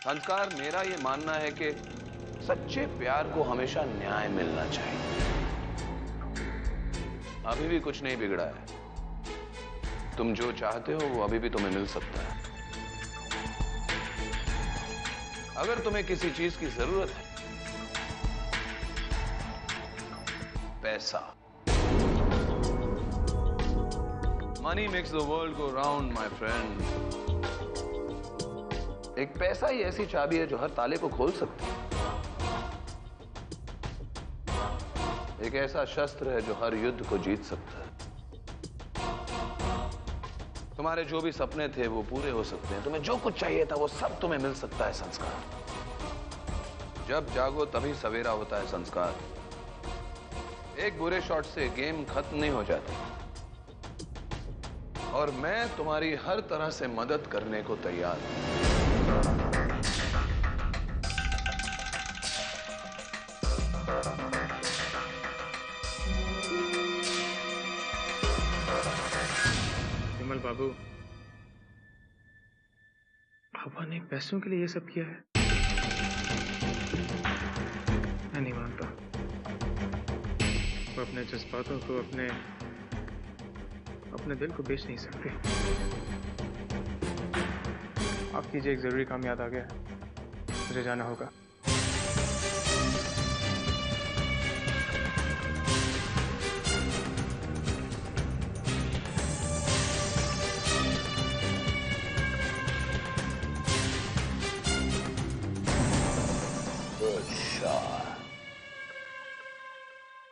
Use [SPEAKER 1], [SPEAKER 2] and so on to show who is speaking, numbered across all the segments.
[SPEAKER 1] संस्कार, मेरा ये मानना है कि सच्चे प्यार को हमेशा न्याय मिलना चाहिए। अभी भी कुछ नहीं बिगड़ा है। तुम जो चाहते हो वो अभी भी तुम्हें मिल सकता है। अगर तुम्हें किसी चीज की जरूरत है, पैसा, money makes the world go round my friend. एक पैसा ही ऐसी चाबी है जो हर ताले को खोल सकती है। एक ऐसा शस्त्र है जो हर युद्ध को जीत सकता है। तुम्हारे जो भी सपने थे वो पूरे हो सकते हैं। तुम्हें जो कुछ चाहिए था वो सब तुम्हें मिल सकता है संस्कार। जब जागो तभी सवेरा होता है संस्कार। एक बुरे शॉट से गेम खत्म नहीं हो जाती। और मैं तुम्हारी हर तरह से मदद करने को तैयार हूं।
[SPEAKER 2] विमल बाबू, पापा ने पैसों के लिए ये सब किया है? मैं नहीं मानता। वो अपने जज्बातों को, अपने दिल को बेच नहीं सकते। आप कीजिए, एक जरूरी काम याद आ गया, मुझे जाना होगा।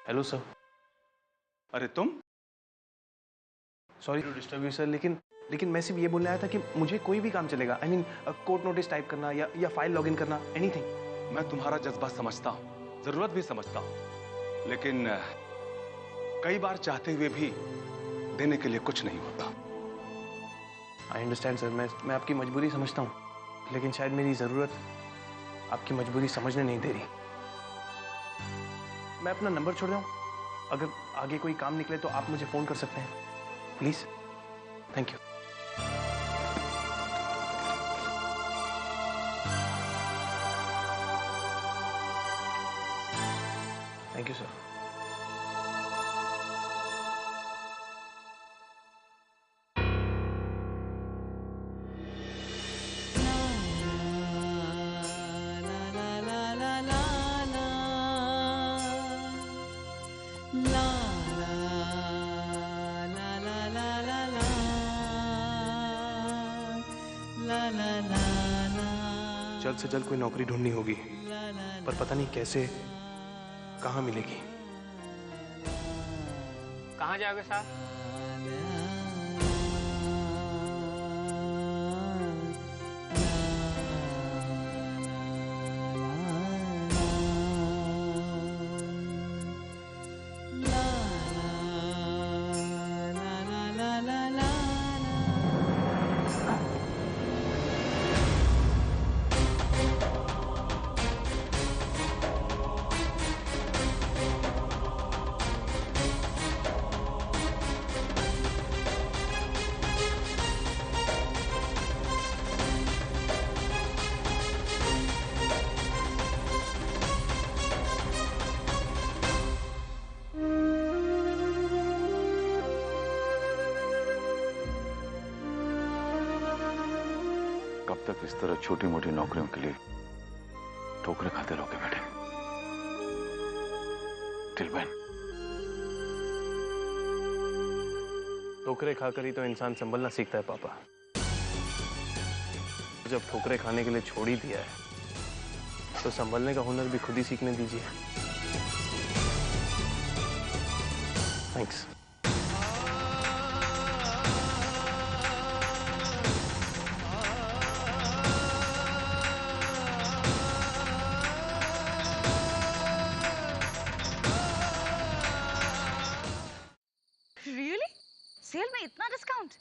[SPEAKER 3] Hello sir.
[SPEAKER 4] अरे तुम?
[SPEAKER 3] Sorry to disturb you sir, लेकिन मैं सिर्फ ये बोलने आया था कि मुझे कोई भी काम चलेगा। I mean court notice type करना या फाइल लॉगिन करना, एनीथिंग।
[SPEAKER 4] मैं तुम्हारा जज्बा समझता हूँ, जरूरत भी समझता हूँ, लेकिन कई बार चाहते हुए भी देने के लिए कुछ नहीं होता।
[SPEAKER 3] आई अंडरस्टैंड सर, मैं आपकी मजबूरी समझता हूँ, लेकिन शायद मेरी जरूरत आपकी मजबूरी समझने नहीं दे रही। मैं अपना नंबर छोड़ रहा हूँ, अगर आगे कोई काम निकले तो आप मुझे फोन कर सकते हैं, please. Thank you. Thank you sir. जल्द से जल्द कोई नौकरी ढूंढनी होगी, पर पता नहीं कैसे, कहाँ मिलेगी।
[SPEAKER 2] कहाँ जाओगे साहब?
[SPEAKER 4] कब तक इस तरह छोटी मोटी नौकरियों के लिए ठोकरें खाते रहोगे बेटे? Till when?
[SPEAKER 3] ठोकरें खाकर ही तो इंसान संभलना सीखता है पापा। जब ठोकरें खाने के लिए छोड़ ही दिया है तो संभलने का हुनर भी खुद ही सीखने दीजिए। थैंक्स।
[SPEAKER 5] Really? सेल में इतना डिस्काउंट?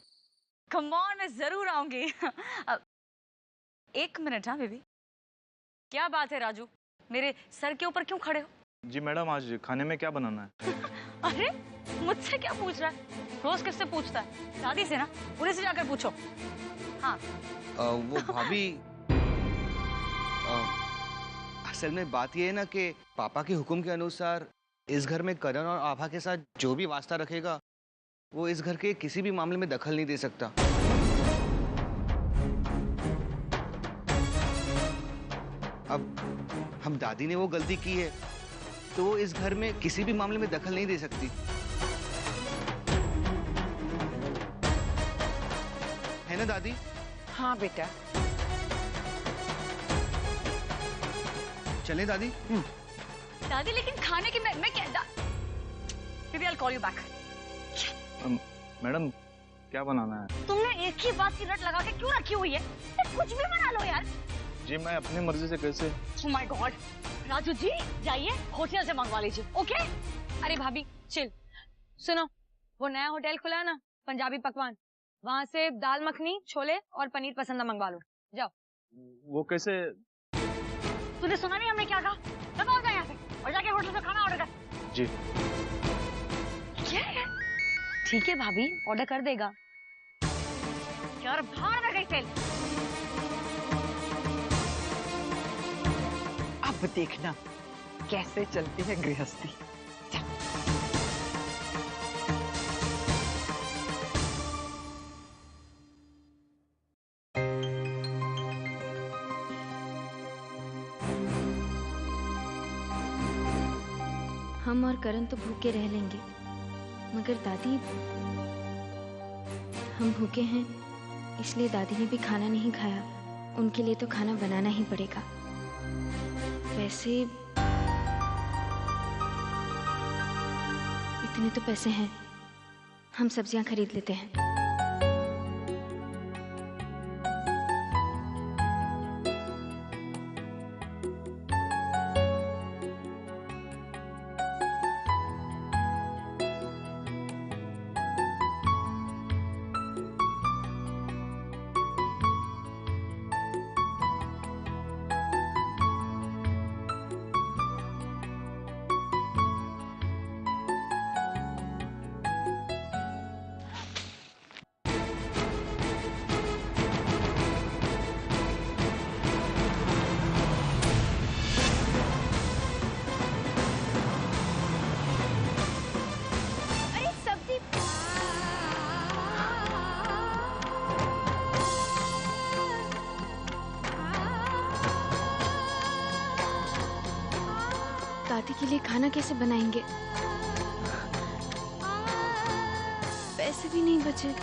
[SPEAKER 5] Come on, मैं जरूर आऊंगी। एक मिनट, हाँ बेबी। क्या बात है राजू, मेरे सर के ऊपर क्यों खड़े हो?
[SPEAKER 6] जी मैडम, आज खाने में क्या बनाना है?
[SPEAKER 5] अरे मुझसे क्या पूछ रहा है? रोज किससे पूछता है? दादी से ना, उन्हीं से जाकर पूछो। हाँ।
[SPEAKER 6] वो भाभी, असल में बात ये है ना कि पापा के हुक्म के अनुसार इस घर में करण और आभा के साथ जो भी वास्ता रखेगा वो इस घर के किसी भी मामले में दखल नहीं दे सकता। अब हम दादी ने वो गलती की है तो वो इस घर में किसी भी मामले में दखल नहीं दे सकती। है ना दादी?
[SPEAKER 7] हाँ बेटा।
[SPEAKER 6] चलें दादी?
[SPEAKER 5] दादी लेकिन खाने की मैं क्या Maybe I'll call you back.
[SPEAKER 2] Madam क्या बनाना है?
[SPEAKER 5] तुमने एक ही बात की रट लगा के क्यों रखी हुई है? कुछ भी बना लो यार।
[SPEAKER 2] जी मैं अपनी मर्जी से कैसे?
[SPEAKER 5] Oh my God, Raju ji जाइए होटल से मंगवा लीजिए, ओके?
[SPEAKER 8] अरे भाभी चिल, सुनो वो नया होटल खुला है ना पंजाबी पकवान, वहाँ से दाल मखनी, छोले और पनीर पसंदा मंगवा लो, जाओ।
[SPEAKER 2] वो कैसे?
[SPEAKER 5] तूने सुना नहीं हमने क्या कहा? चलो आ जा यहाँ से और जाके होटल से खाना ऑर्डर कर।
[SPEAKER 2] जी।
[SPEAKER 5] क्या है?
[SPEAKER 8] ठीक है भाभी ऑर्डर कर देगा।
[SPEAKER 5] यार बाहर में गई सेल।
[SPEAKER 7] अब देखना कैसे चलती है गृहस्थी।
[SPEAKER 9] हम और करण तो भूखे रह लेंगे, मगर दादी, हम भूखे हैं इसलिए दादी ने भी खाना नहीं खाया, उनके लिए तो खाना बनाना ही पड़ेगा। वैसे इतने तो पैसे हैं, हम सब्जियां खरीद लेते हैं। दादी के लिए खाना कैसे बनाएंगे? पैसे भी नहीं बचे।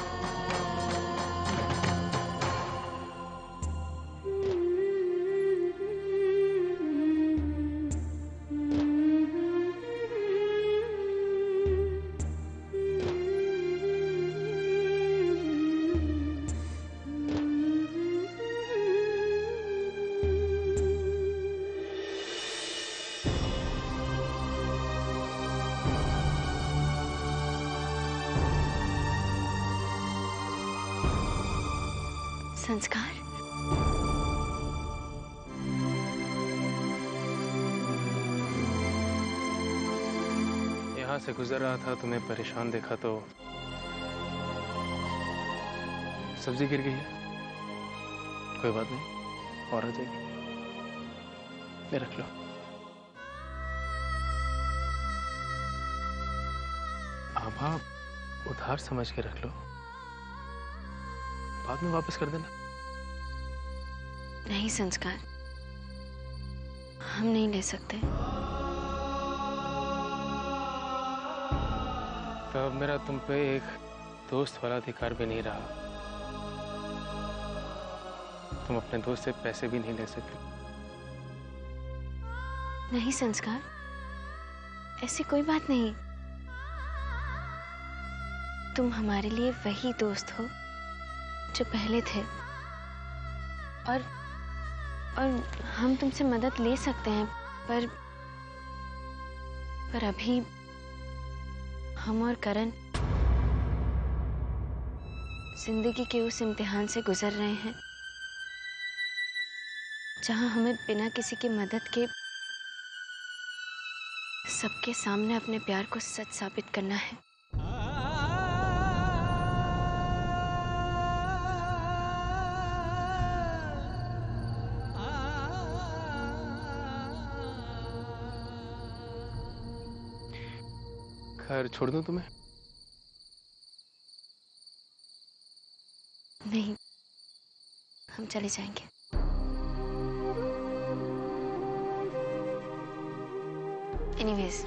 [SPEAKER 9] संस्कार?
[SPEAKER 3] यहाँ से गुजर रहा था, तुम्हें परेशान देखा तो सब्जी गिर गई है। कोई बात नहीं, और आ जाएगी। ये रख लो। आभा उधार समझ के रख लो, बाद में वापस कर देना।
[SPEAKER 9] नहीं संस्कार, हम नहीं ले सकते।
[SPEAKER 3] तो अब मेरा तुम पे एक दोस्त वाला अधिकार भी नहीं रहा। तुम अपने दोस्त से पैसे भी नहीं ले सकते।
[SPEAKER 9] नहीं संस्कार, ऐसी कोई बात नहीं। तुम हमारे लिए वही दोस्त हो जो पहले थे, और हम तुमसे मदद ले सकते हैं, पर अभी हम और करण जिंदगी के उस इम्तिहान से गुजर रहे हैं जहां हमें बिना किसी की मदद के सबके सामने अपने प्यार को सच साबित करना है।
[SPEAKER 3] घर छोड़ दूं तुम्हें?
[SPEAKER 9] नहीं, हम चले जाएंगे। Anyways,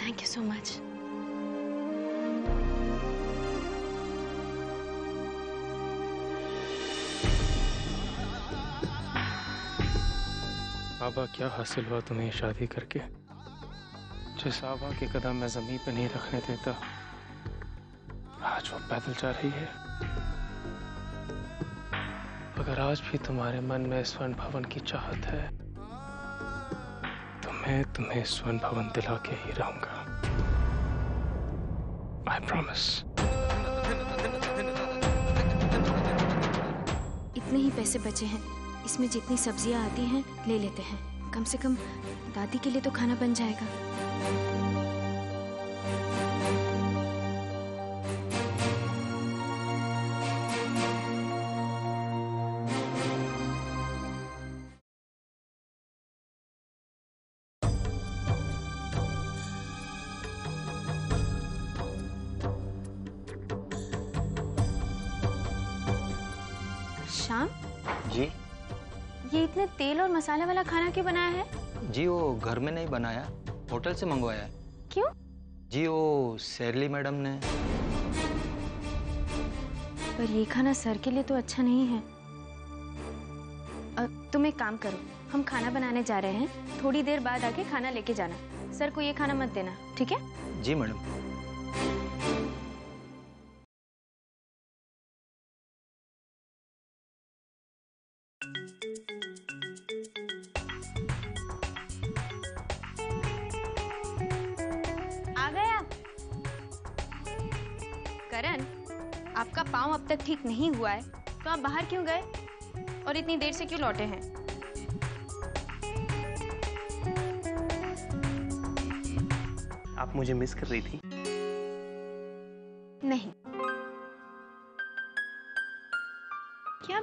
[SPEAKER 9] thank you so much.
[SPEAKER 3] Abha, क्या हासिल हुआ तुम्हें शादी करके? जिस आभा के कदम मैं जमीन पे नहीं रखने देता, आज वो पैदल जा रही है। अगर आज भी तुम्हारे मन में स्वर्ण भवन की चाहत है तो मैं तुम्हें स्वर्ण भवन दिला के ही रहूंगा। I promise।
[SPEAKER 9] इतने ही पैसे बचे हैं, इसमें जितनी सब्जियां आती हैं ले लेते हैं। कम से कम दादी के लिए तो खाना बन जाएगा। श्याम
[SPEAKER 6] जी
[SPEAKER 9] ये इतने तेल और मसाला वाला खाना क्यों बनाया है?
[SPEAKER 6] जी, वो घर में नहीं बनाया, होटल से मंगवाया है।
[SPEAKER 9] क्यों?
[SPEAKER 6] जी, वो शेरली मैडम ने।
[SPEAKER 9] पर ये खाना सर के लिए तो अच्छा नहीं है। तुम एक काम करो, हम खाना बनाने जा रहे हैं, थोड़ी देर बाद आके खाना लेके जाना। सर को ये खाना मत देना, ठीक है?
[SPEAKER 6] जी मैडम।
[SPEAKER 9] आ गए आप? करण, आपका पाँव अब तक ठीक नहीं हुआ है तो आप बाहर क्यों गए और इतनी देर से क्यों लौटे हैं?
[SPEAKER 3] आप मुझे मिस कर रही थी?
[SPEAKER 9] नहीं। क्या?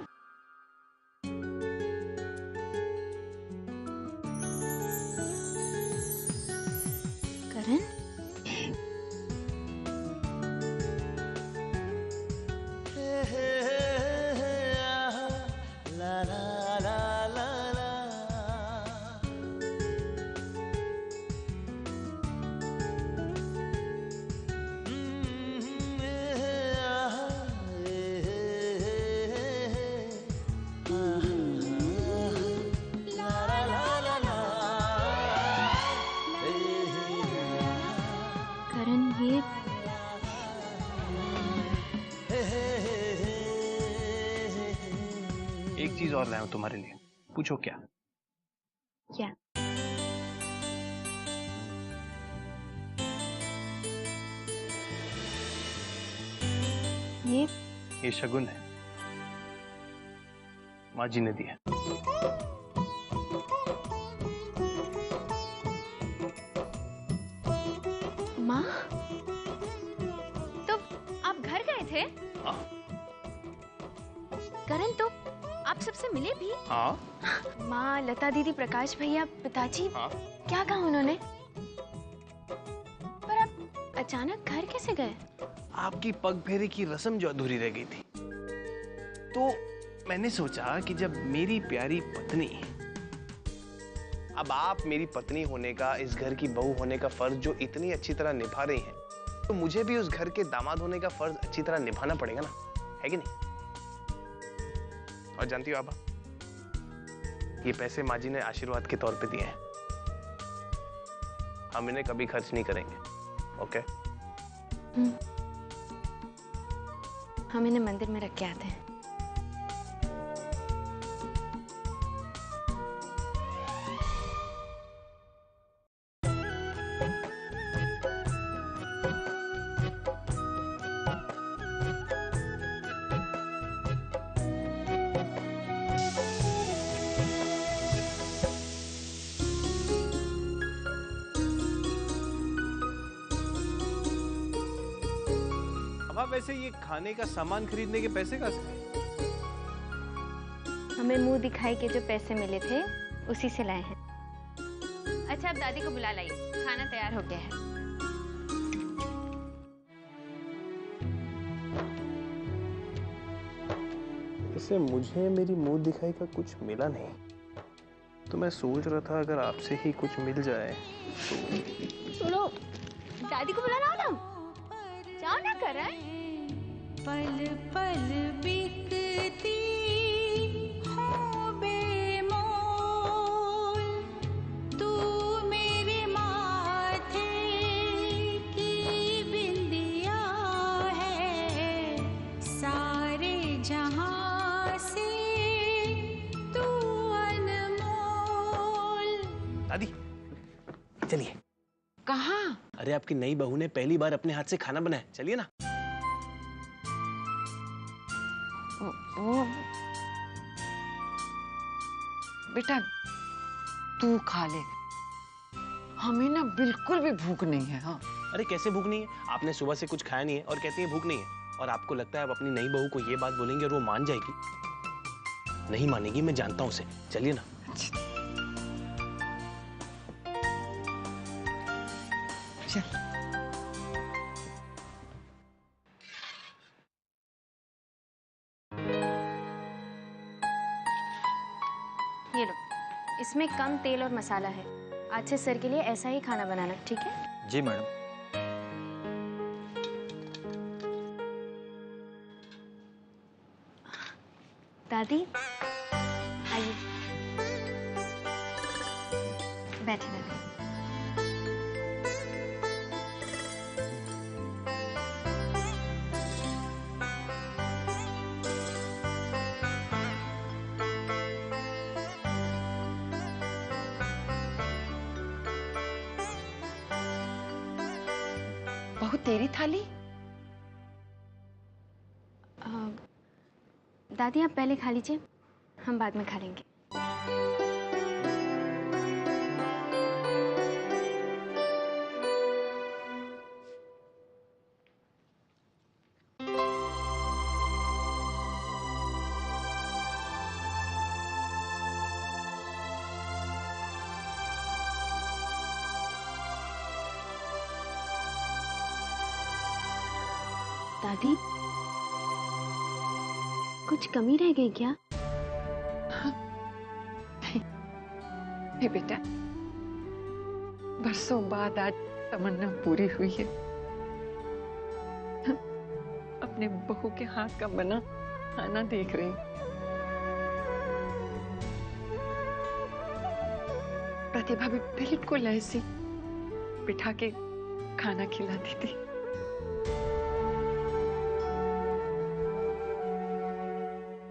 [SPEAKER 9] करण? करण, ये
[SPEAKER 3] एक चीज और लाया हूं तुम्हारे लिए, पूछो क्या?
[SPEAKER 9] क्या?
[SPEAKER 3] ये शगुन है, माँ जी ने दिया।
[SPEAKER 9] माँ, तो आप घर गए थे?
[SPEAKER 3] हाँ।
[SPEAKER 9] करण, तो आप सबसे मिले भी?
[SPEAKER 3] हाँ।
[SPEAKER 9] माँ, लता दीदी, प्रकाश भैया, पिताजी,
[SPEAKER 3] हाँ।
[SPEAKER 9] क्या कहा उन्होंने? पर आप अचानक घर कैसे गए?
[SPEAKER 3] आपकी पग फेरी की रस्म जो अधूरी रह गई थी, तो मैंने सोचा कि जब मेरी प्यारी पत्नी, अब आप मेरी पत्नी होने का, इस घर की बहू होने का फर्ज जो इतनी अच्छी तरह निभा रही हैं, तो मुझे भी उस घर के दामाद होने का फर्ज अच्छी तरह निभाना पड़ेगा ना, है कि नहीं? और जानती हो आबा, ये पैसे माँ जी ने आशीर्वाद के तौर पे दिए हैं, हम इन्हें कभी खर्च नहीं करेंगे, ओके?
[SPEAKER 9] हम इन्हें मंदिर में रख के आते हैं।
[SPEAKER 3] वैसे ये खाने का सामान खरीदने के पैसे कहाँ से?
[SPEAKER 9] हमें मुंह दिखाई के जो पैसे मिले थे उसी से लाए हैं। अच्छा, अब दादी को बुला लाइए, खाना तैयार हो गया है।
[SPEAKER 2] वैसे मुझे मेरी मुंह दिखाई का कुछ मिला नहीं, तो मैं सोच रहा था अगर आपसे ही कुछ मिल जाए तो।
[SPEAKER 9] सुनो, दादी को बुलाना हो ना, जाओ ना करण।
[SPEAKER 10] पल पल बीतती हो बेमोल, तू मेरे माथे की बिंदिया है, सारे जहां से तू अनमोल।
[SPEAKER 11] दादी चलिए।
[SPEAKER 7] कहाँ?
[SPEAKER 11] अरे आपकी नई बहू ने पहली बार अपने हाथ से खाना बनाया, चलिए ना।
[SPEAKER 7] ओ, बेटा तू खा ले, हमें ना बिल्कुल भी भूख नहीं है। हाँ
[SPEAKER 11] अरे कैसे भूख नहीं है? आपने सुबह से कुछ खाया नहीं है और कहती है भूख नहीं है। और आपको लगता है आप अपनी नई बहू को ये बात बोलेंगे और वो मान जाएगी? नहीं मानेगी, मैं जानता हूँ उसे। चलिए ना।
[SPEAKER 7] चल।
[SPEAKER 9] ये लो, इसमें कम तेल और मसाला है। आज से सर के लिए ऐसा ही खाना बनाना, ठीक है?
[SPEAKER 6] जी मैडम।
[SPEAKER 9] दादी आइए, बैठे दादी।
[SPEAKER 7] बहू तेरी थाली?
[SPEAKER 9] दादी आप पहले खा लीजिए, हम बाद में खा लेंगे। दादी कुछ कमी रह गई क्या?
[SPEAKER 7] हे बेटा, बरसों बाद आज तमन्ना पूरी हुई है। अपने बहू के हाथ का बना खाना देख रही। प्रतिभा भी बिल्कुल ऐसी बिठा के खाना खिलाती थी।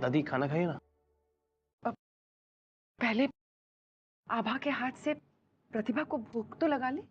[SPEAKER 11] दादी खाना खाइए ना।
[SPEAKER 7] पहले आभा के हाथ से प्रतिभा को भूख तो लगा ले।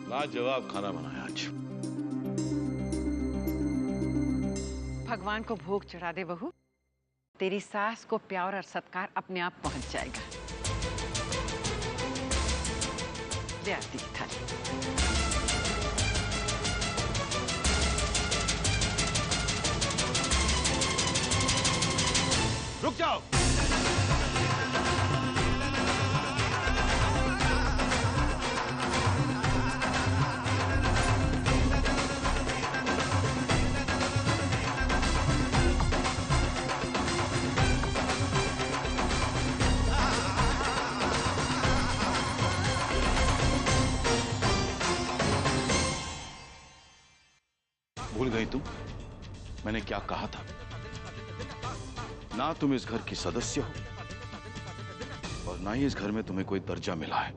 [SPEAKER 1] लाजवाब खाना बनाया आज।
[SPEAKER 7] भगवान को भोग चढ़ा दे बहू, तेरी सास को प्यार और सत्कार अपने आप पहुंच जाएगा। ले आती की थाली।
[SPEAKER 1] रुक जाओ। भूल गई तुम मैंने क्या कहा था? ना तुम इस घर की सदस्य हो और ना ही इस घर में तुम्हें कोई दर्जा मिला है।